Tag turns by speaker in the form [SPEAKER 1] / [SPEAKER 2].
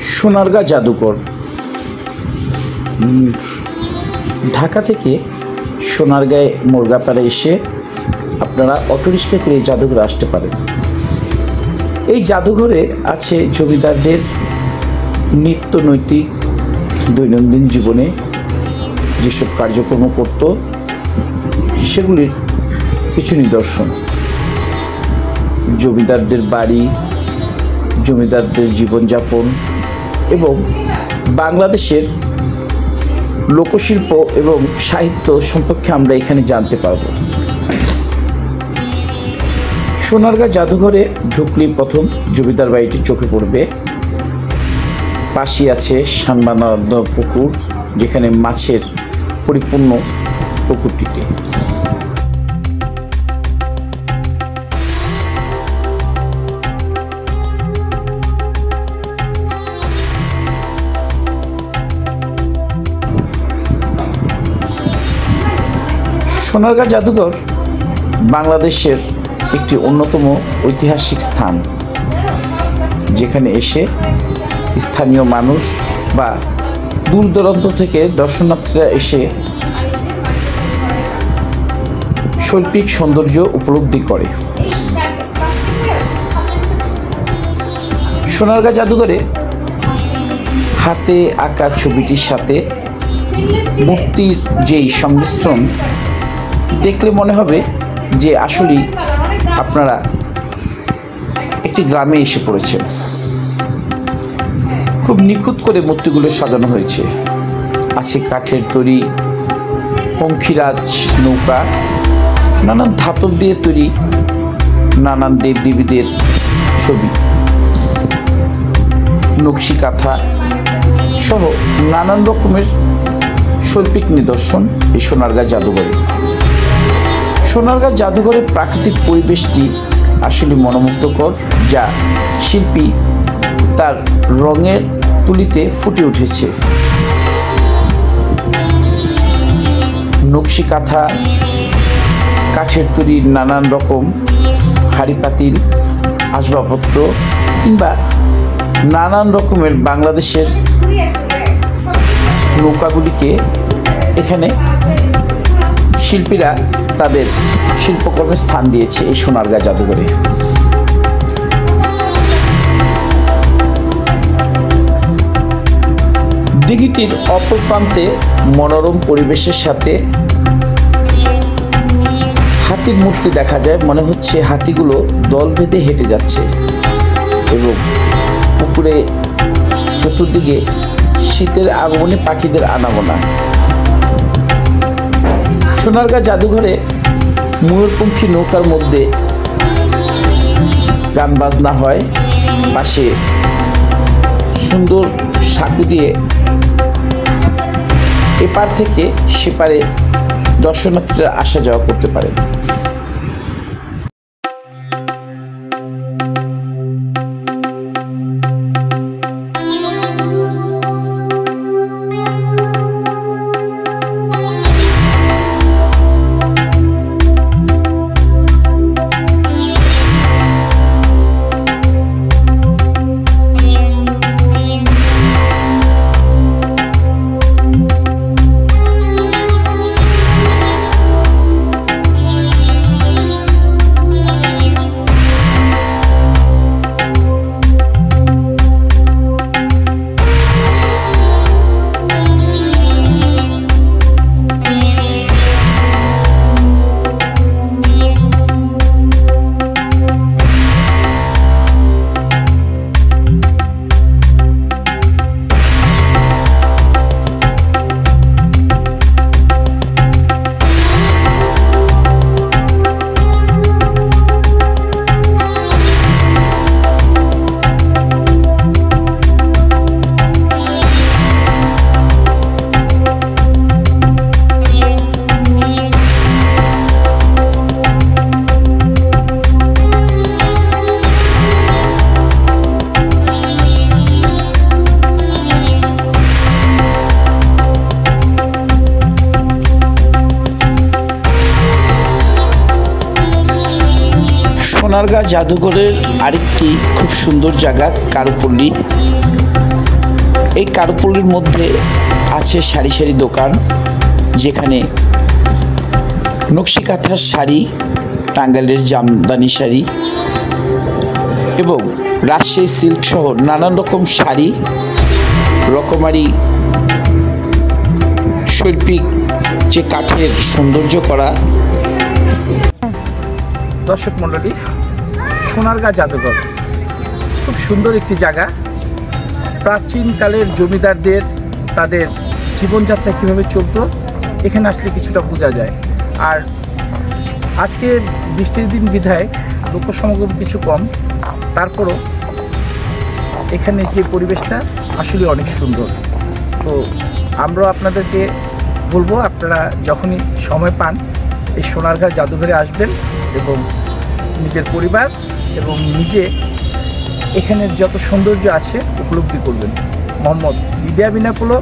[SPEAKER 1] সোনারগাঁ জাদুঘর। ঢাকা থেকে সোনারগাঁয়ে মোরগাপাড়া এসে আপনারা অটোরিক্সা করে এই জাদুঘরে আসতে পারেন। এই জাদুঘরে আছে জমিদারদের নিত্য নৈতিক দৈনন্দিন জীবনে যেসব কার্যক্রম করত সেগুলির কিছু নিদর্শন। জমিদারদের বাড়ি, জমিদারদের জীবনযাপন এবং বাংলাদেশের লোকশিল্প এবং সাহিত্য সম্পর্কে আমরা এখানে জানতে পারব। সোনারগাঁ জাদুঘরে ঢুকলেই প্রথম জমিদার বাড়িটি চোখে পড়বে। পাশে আছে সানবানাদ পুকুর, যেখানে মাছের পরিপূর্ণ পুকুরটিতে। সোনারগাঁ জাদুঘর বাংলাদেশের একটি অন্যতম ঐতিহাসিক স্থান, যেখানে এসে স্থানীয় মানুষ বা দূর দূরান্ত থেকে দর্শনার্থীরা এসে শৈল্পিক সৌন্দর্য উপলব্ধি করে। সোনারগাঁ জাদুঘরে হাতে আঁকা ছবিটির সাথে মূর্তির যেই সংমিশ্রণ দেখলে মনে হবে যে আসলেই আপনারা একটি গ্রামে এসে পড়েছেন। খুব নিখুঁত করে মূর্তিগুলো সাজানো হয়েছে। আছে কাঠের তৈরি পঙ্খিরাজ নৌকা, নানান ধাতব দিয়ে তৈরি নানান দেবদেবীদের ছবি, নকশি কাঁথা সহ নানান রকমের শৈল্পিক নিদর্শন এই সোনারগাঁ জাদুঘরে। সোনারগাঁ জাদুঘরের প্রাকৃতিক পরিবেশটি আসলে মনোমুগ্ধকর, যা শিল্পী তার রঙের তুলিতে ফুটে উঠেছে। নকশি কাঁথা, কাঠের তৈরি নানান রকম হাঁড়ি পাতিল, আসবাবপত্র কিংবা নানান রকমের বাংলাদেশের নৌকাগুলিকে এখানে শিল্পীরা তাদের শিল্পকর্মে স্থান দিয়েছে এই সোনারগাঁ জাদুঘরে। দিঘিটির অপর প্রান্তে মনোরম পরিবেশের সাথে হাতির মূর্তি দেখা যায়। মনে হচ্ছে হাতিগুলো দল বেঁধে হেঁটে যাচ্ছে এবং পুকুরে চতুর্দিকে শীতের আগমনে পাখিদের আনাগোনা। সোনারগাঁ জাদুঘরে ময়ূরপঙ্খী নৌকার মধ্যে গান বাজনা হয়। পাশে সুন্দর সাঁকো দিয়ে এপার থেকে সেপারে দর্শনার্থীরা আসা যাওয়া করতে পারে। সোনারগাঁ জাদুঘরের আরেকটি খুব সুন্দর জায়গা কারুপল্লী। এই কারুপল্লির মধ্যে আছে সারি সারি দোকান, যেখানে নকশি কাঁথার শাড়ি, টাঙ্গাইলের জামদানি শাড়ি এবং রাজশাহী সিল্ক সহ নানান রকম শাড়ি, রকমারি শৈল্পিক যে কাঠের সৌন্দর্য করা।
[SPEAKER 2] দর্শক মণ্ডলী, সোনারগাঁ জাদুঘর খুব সুন্দর একটি জায়গা। প্রাচীনকালের জমিদারদের তাদের জীবনযাত্রা কীভাবে চলতো এখানে আসলে কিছুটা বোঝা যায়। আর আজকে বৃষ্টির দিন বিধায় লোক সমাগম কিছু কম, তারপরও এখানে যে পরিবেশটা আসলে অনেক সুন্দর। তো আমরাও আপনাদেরকে বলবো, আপনারা যখনই সময় পান এই সোনারগাঁ জাদুঘরে আসবেন এবং নিজের পরিবার এবং নিজে এখানে যত সৌন্দর্য আছে উপলব্ধি করবেন। মোহাম্মদ বিদিয়া বিনাকুলো,